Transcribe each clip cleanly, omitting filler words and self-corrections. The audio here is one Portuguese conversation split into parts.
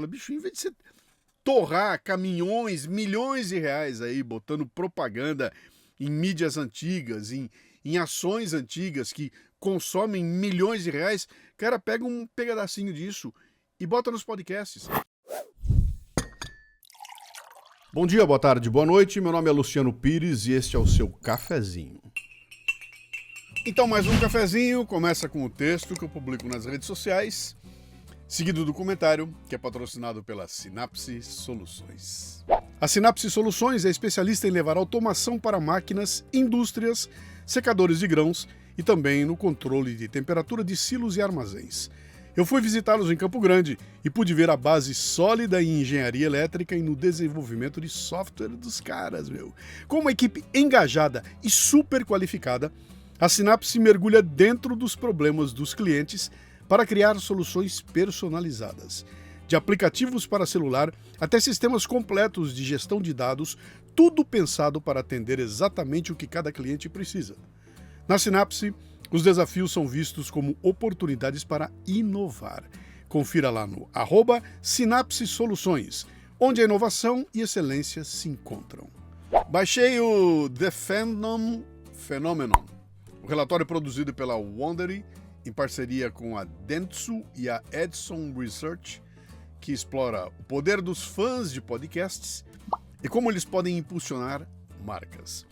bicho, em vez de você torrar caminhões, milhões de reais aí, botando propaganda em mídias antigas, em ações antigas que consomem milhões de reais, cara, pega um pedacinho disso e bota nos podcasts. Bom dia, boa tarde, boa noite, meu nome é Luciano Pires e este é o seu cafezinho. Então, mais um cafezinho, começa com o texto que eu publico nas redes sociais, seguido do comentário, que é patrocinado pela Synapse Soluções. A Synapse Soluções é especialista em levar automação para máquinas, indústrias, secadores de grãos e também no controle de temperatura de silos e armazéns. Eu fui visitá-los em Campo Grande e pude ver a base sólida em engenharia elétrica e no desenvolvimento de software dos caras, meu. Com uma equipe engajada e super qualificada, a Synapse mergulha dentro dos problemas dos clientes para criar soluções personalizadas. De aplicativos para celular até sistemas completos de gestão de dados, tudo pensado para atender exatamente o que cada cliente precisa. Na Synapse, os desafios são vistos como oportunidades para inovar. Confira lá no @Synapse Soluções, onde a inovação e excelência se encontram. Baixei o The Fandom Phenomenon, o relatório produzido pela Wondery, em parceria com a Dentsu e a Edison Research, que explora o poder dos fãs de podcasts e como eles podem impulsionar marcas.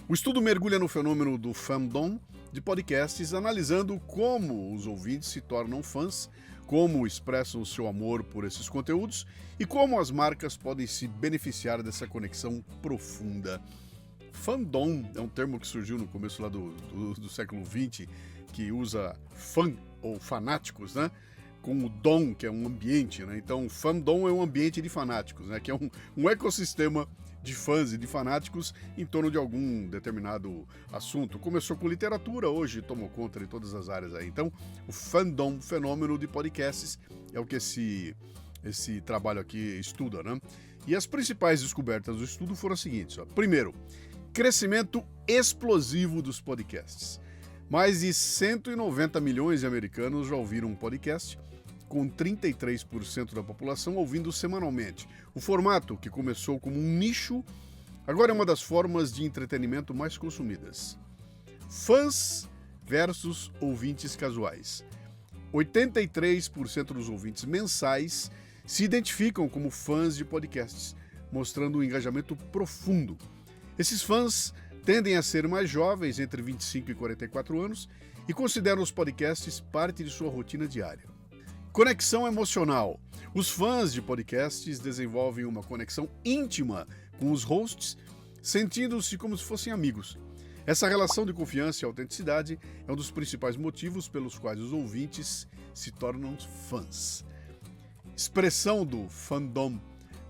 O estudo mergulha no fenômeno do fandom de podcasts, analisando como os ouvintes se tornam fãs, como expressam o seu amor por esses conteúdos e como as marcas podem se beneficiar dessa conexão profunda. Fandom é um termo que surgiu no começo lá do século XX, que usa fã ou fanáticos, né? Com o dom, que é um ambiente, né? Então, fandom é um ambiente de fanáticos, né? Que é um ecossistema de fãs e de fanáticos em torno de algum determinado assunto. Começou com literatura, hoje tomou conta de todas as áreas aí. Então, o fandom, fenômeno de podcasts, é o que esse trabalho aqui estuda, né? E as principais descobertas do estudo foram as seguintes, ó. Primeiro, crescimento explosivo dos podcasts. Mais de 190 milhões de americanos já ouviram um podcast, com 33% da população ouvindo semanalmente. O formato, que começou como um nicho, agora é uma das formas de entretenimento mais consumidas. Fãs versus ouvintes casuais. 83% dos ouvintes mensais se identificam como fãs de podcasts, mostrando um engajamento profundo. Esses fãs tendem a ser mais jovens, entre 25 e 44 anos, e consideram os podcasts parte de sua rotina diária. Conexão emocional. Os fãs de podcasts desenvolvem uma conexão íntima com os hosts, sentindo-se como se fossem amigos. Essa relação de confiança e autenticidade é um dos principais motivos pelos quais os ouvintes se tornam fãs. Expressão do fandom.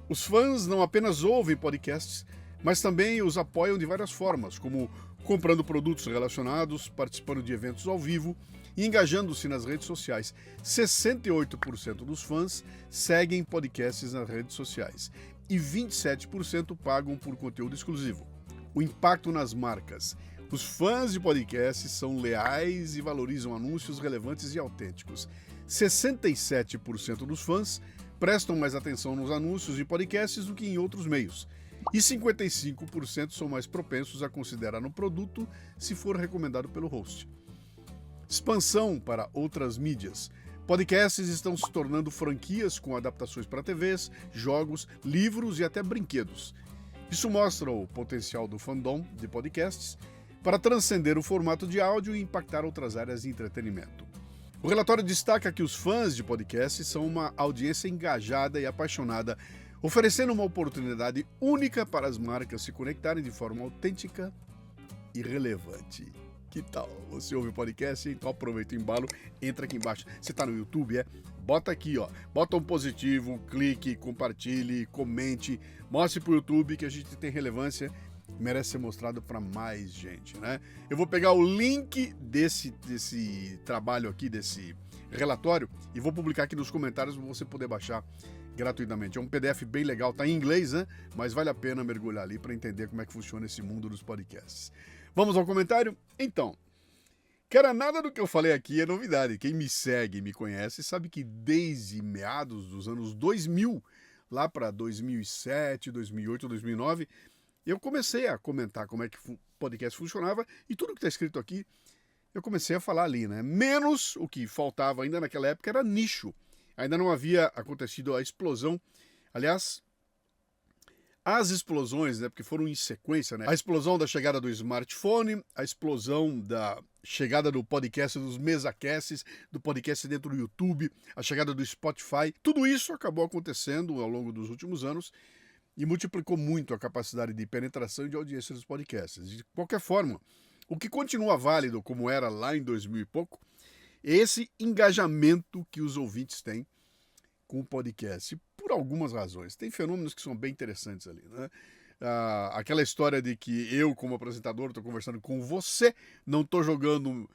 Os fãs não apenas ouvem podcasts, mas também os apoiam de várias formas, como comprando produtos relacionados, participando de eventos ao vivo e engajando-se nas redes sociais. 68% dos fãs seguem podcasts nas redes sociais e 27% pagam por conteúdo exclusivo. O impacto nas marcas. Os fãs de podcasts são leais e valorizam anúncios relevantes e autênticos. 67% dos fãs prestam mais atenção nos anúncios de podcasts do que em outros meios. E 55% são mais propensos a considerar um produto se for recomendado pelo host. Expansão para outras mídias. Podcasts estão se tornando franquias com adaptações para TVs, jogos, livros e até brinquedos. Isso mostra o potencial do fandom de podcasts para transcender o formato de áudio e impactar outras áreas de entretenimento. O relatório destaca que os fãs de podcasts são uma audiência engajada e apaixonada, oferecendo uma oportunidade única para as marcas se conectarem de forma autêntica e relevante. Que tal? Você ouve o podcast? Então aproveita o embalo, entra aqui embaixo. Você está no YouTube, Bota aqui, bota um positivo, clique, compartilhe, comente, mostre para o YouTube que a gente tem relevância, merece ser mostrado para mais gente, né? Eu vou pegar o link desse trabalho aqui, desse relatório, e vou publicar aqui nos comentários para você poder baixar gratuitamente. É um PDF bem legal, tá em inglês, né? Mas vale a pena mergulhar ali para entender como é que funciona esse mundo dos podcasts. Vamos ao comentário? Então, Cara, nada do que eu falei aqui é novidade. Quem me segue e me conhece sabe que desde meados dos anos 2000, lá para 2007, 2008, 2009, eu comecei a comentar como é que o podcast funcionava e tudo que está escrito aqui eu comecei a falar ali, né? Menos o que faltava ainda naquela época era nicho. Ainda não havia acontecido a explosão. Aliás, as explosões, né, porque foram em sequência, né? A explosão da chegada do smartphone, a explosão da chegada do podcast, dos mesacasts, do podcast dentro do YouTube, a chegada do Spotify. Tudo isso acabou acontecendo ao longo dos últimos anos e multiplicou muito a capacidade de penetração e de audiência dos podcasts. De qualquer forma, o que continua válido, como era lá em 2000 e pouco, é esse engajamento que os ouvintes têm com o podcast, por algumas razões. Tem fenômenos que são bem interessantes ali, né? Aquela história de que eu, como apresentador, estou conversando com você, não estou jogando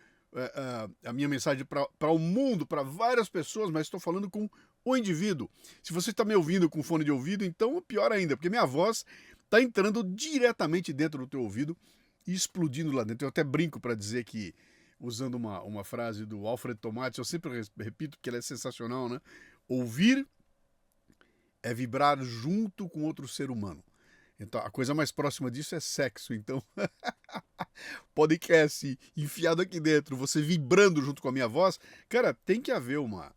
a minha mensagem para o mundo, para várias pessoas, mas estou falando com o indivíduo. Se você está me ouvindo com fone de ouvido, então pior ainda, porque minha voz está entrando diretamente dentro do teu ouvido e explodindo lá dentro. Eu até brinco para dizer que, usando uma frase do Alfred Tomates, eu sempre repito que ela é sensacional, né? Ouvir é vibrar junto com outro ser humano. Então, a coisa mais próxima disso é sexo. Então, podcast enfiado aqui dentro, você vibrando junto com a minha voz, cara, tem que haver uma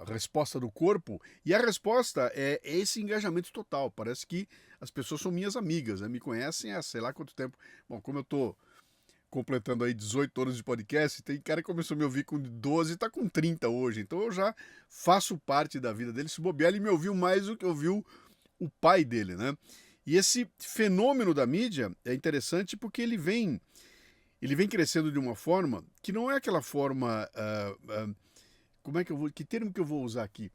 resposta do corpo, e a resposta é esse engajamento total. Parece que as pessoas são minhas amigas, né? Me conhecem há sei lá quanto tempo. Bom, como eu tô completando aí 18 anos de podcast, tem cara que começou a me ouvir com 12 e tá com 30 hoje, então eu já faço parte da vida dele. Se bobear, ele me ouviu mais do que ouviu o pai dele, né? E esse fenômeno da mídia é interessante porque ele vem crescendo de uma forma que não é aquela forma... que termo que eu vou usar aqui?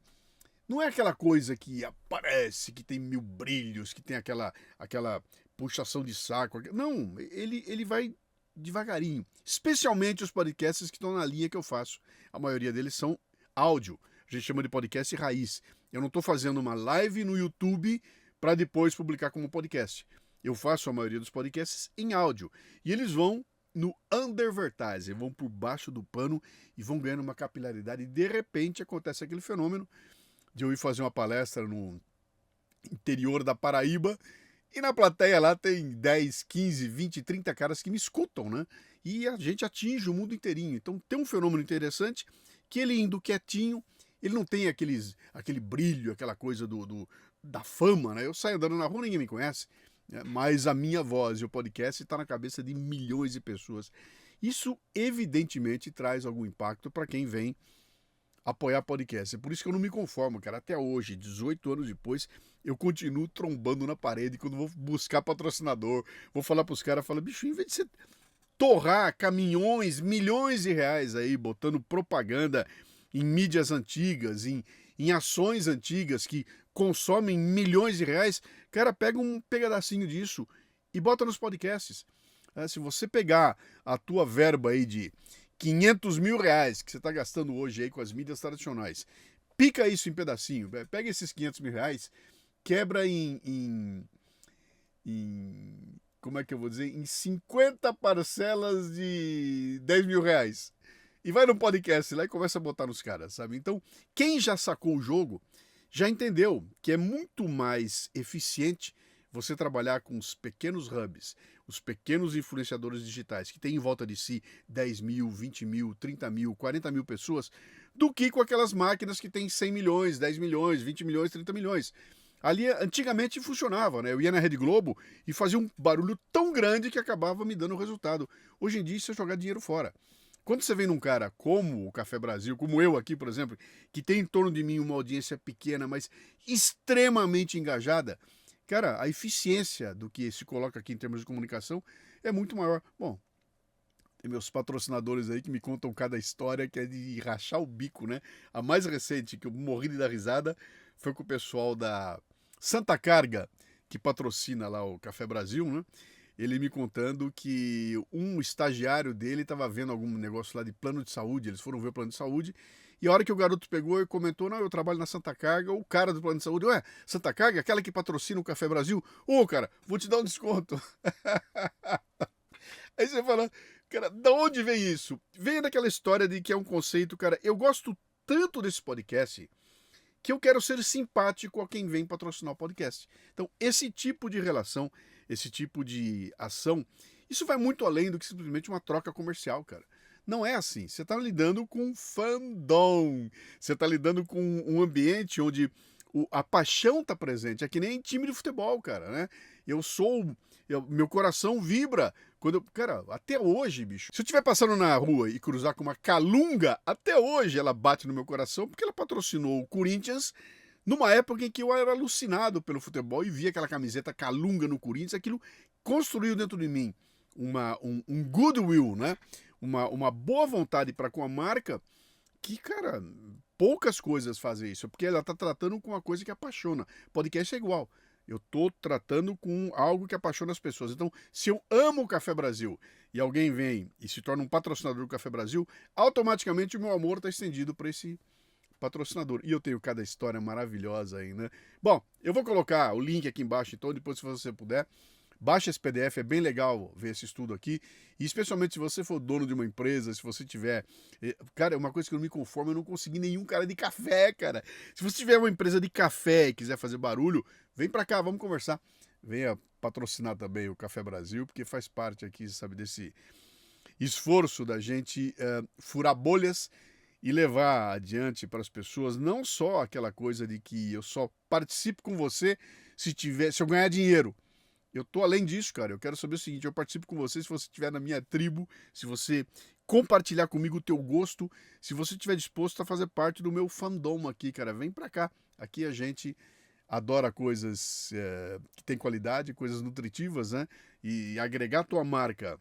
Não é aquela coisa que aparece, que tem mil brilhos, que tem aquela puxação de saco. Não, ele vai devagarinho. Especialmente os podcasts que estão na linha que eu faço. A maioria deles são áudio. A gente chama de podcast raiz. Eu não estou fazendo uma live no YouTube para depois publicar como podcast. Eu faço a maioria dos podcasts em áudio. E eles vão no undervertising, vão por baixo do pano e vão ganhando uma capilaridade. E de repente acontece aquele fenômeno de eu ir fazer uma palestra no interior da Paraíba e na plateia lá tem 10, 15, 20, 30 caras que me escutam, né? E a gente atinge o mundo inteirinho. Então tem um fenômeno interessante que ele indo quietinho, ele não tem aquele brilho, aquela coisa da fama, né? Eu saio andando na rua, ninguém me conhece, né? Mas a minha voz e o podcast está na cabeça de milhões de pessoas. Isso evidentemente traz algum impacto para quem vem apoiar podcast. É por isso que eu não me conformo, cara. Até hoje, 18 anos depois, eu continuo trombando na parede quando vou buscar patrocinador. Vou falar pros caras, falo, bicho, em vez de você torrar caminhões, milhões de reais aí, botando propaganda em mídias antigas, em ações antigas que consomem milhões de reais, cara, pega um pedacinho disso e bota nos podcasts. Se você pegar a tua verba aí de 500 mil reais que você está gastando hoje aí com as mídias tradicionais, pica isso em pedacinho, pega esses 500 mil reais, quebra em como é que eu vou dizer, em 50 parcelas de 10 mil reais. E vai no podcast lá e começa a botar nos caras, sabe? Então, quem já sacou o jogo, já entendeu que é muito mais eficiente você trabalhar com os pequenos hubs, os pequenos influenciadores digitais, que têm em volta de si 10 mil, 20 mil, 30 mil, 40 mil pessoas, do que com aquelas máquinas que têm 100 milhões, 10 milhões, 20 milhões, 30 milhões. Ali, antigamente, funcionava, né? Eu ia na Rede Globo e fazia um barulho tão grande que acabava me dando o resultado. Hoje em dia, isso é jogar dinheiro fora. Quando você vem num cara como o Café Brasil, como eu aqui, por exemplo, que tem em torno de mim uma audiência pequena, mas extremamente engajada, cara, a eficiência do que se coloca aqui em termos de comunicação é muito maior. Bom, tem meus patrocinadores aí que me contam cada história que é de rachar o bico, né? A mais recente, que eu morri de dar risada, foi com o pessoal da Santa Carga, que patrocina lá o Café Brasil, né? Ele me contando que um estagiário dele estava vendo algum negócio lá de plano de saúde, eles foram ver o plano de saúde, e a hora que o garoto pegou e comentou, não, eu trabalho na Santa Carga, o cara do plano de saúde, ué, Santa Carga, aquela que patrocina o Café Brasil? Ô, cara, vou te dar um desconto. Aí você fala, Cara, da onde vem isso? Vem daquela história de que é um conceito, cara, eu gosto tanto desse podcast que eu quero ser simpático a quem vem patrocinar o podcast. Então, esse tipo de relação, esse tipo de ação, isso vai muito além do que simplesmente uma troca comercial, cara. Não é assim. Você está lidando com fandom. Você está lidando com um ambiente onde a paixão está presente. É que nem time de futebol, cara, né? Meu coração vibra cara, até hoje, bicho. Se eu estiver passando na rua e cruzar com uma Calunga, até hoje ela bate no meu coração porque ela patrocinou o Corinthians numa época em que eu era alucinado pelo futebol e via aquela camiseta Calunga no Corinthians. Aquilo construiu dentro de mim um goodwill, né? Uma boa vontade para com a marca que, cara, poucas coisas fazem isso, porque ela tá tratando com uma coisa que apaixona. Podcast é igual. Eu tô tratando com algo que apaixona as pessoas. Então, se eu amo o Café Brasil e alguém vem e se torna um patrocinador do Café Brasil, automaticamente o meu amor está estendido para esse patrocinador. E eu tenho cada história maravilhosa aí, né? Bom, eu vou colocar o link aqui embaixo, então, depois se você puder. Baixa esse PDF, é bem legal ver esse estudo aqui. E especialmente se você for dono de uma empresa, se você tiver... Cara, é uma coisa que eu não me conformo, eu não consegui nenhum cara de café, cara. Se você tiver uma empresa de café e quiser fazer barulho, vem pra cá, vamos conversar. Venha patrocinar também o Café Brasil, porque faz parte aqui, sabe, desse esforço da gente furar bolhas e levar adiante para as pessoas não só aquela coisa de que eu só participo com você se eu ganhar dinheiro. Eu tô além disso, cara. Eu quero saber o seguinte, eu participo com você se você estiver na minha tribo, se você compartilhar comigo o teu gosto, se você estiver disposto a fazer parte do meu fandom aqui, cara. Vem pra cá. Aqui a gente adora coisas que tem qualidade, coisas nutritivas, né? E agregar a tua marca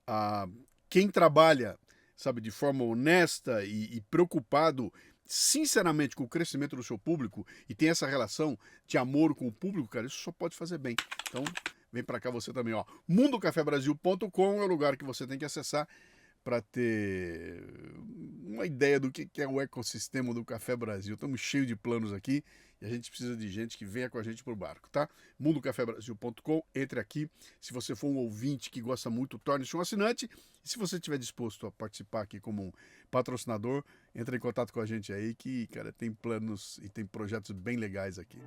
a quem trabalha, sabe, de forma honesta e preocupado sinceramente com o crescimento do seu público e tem essa relação de amor com o público, cara, isso só pode fazer bem. Então, vem para cá você também, ó. mundocafebrasil.com é o lugar que você tem que acessar para ter uma ideia do que é o ecossistema do Café Brasil. Estamos cheios de planos aqui e a gente precisa de gente que venha com a gente pro barco, tá? mundocafebrasil.com, entre aqui. Se você for um ouvinte que gosta muito, torne-se um assinante. E se você estiver disposto a participar aqui como um patrocinador, entre em contato com a gente aí que, cara, tem planos e tem projetos bem legais aqui.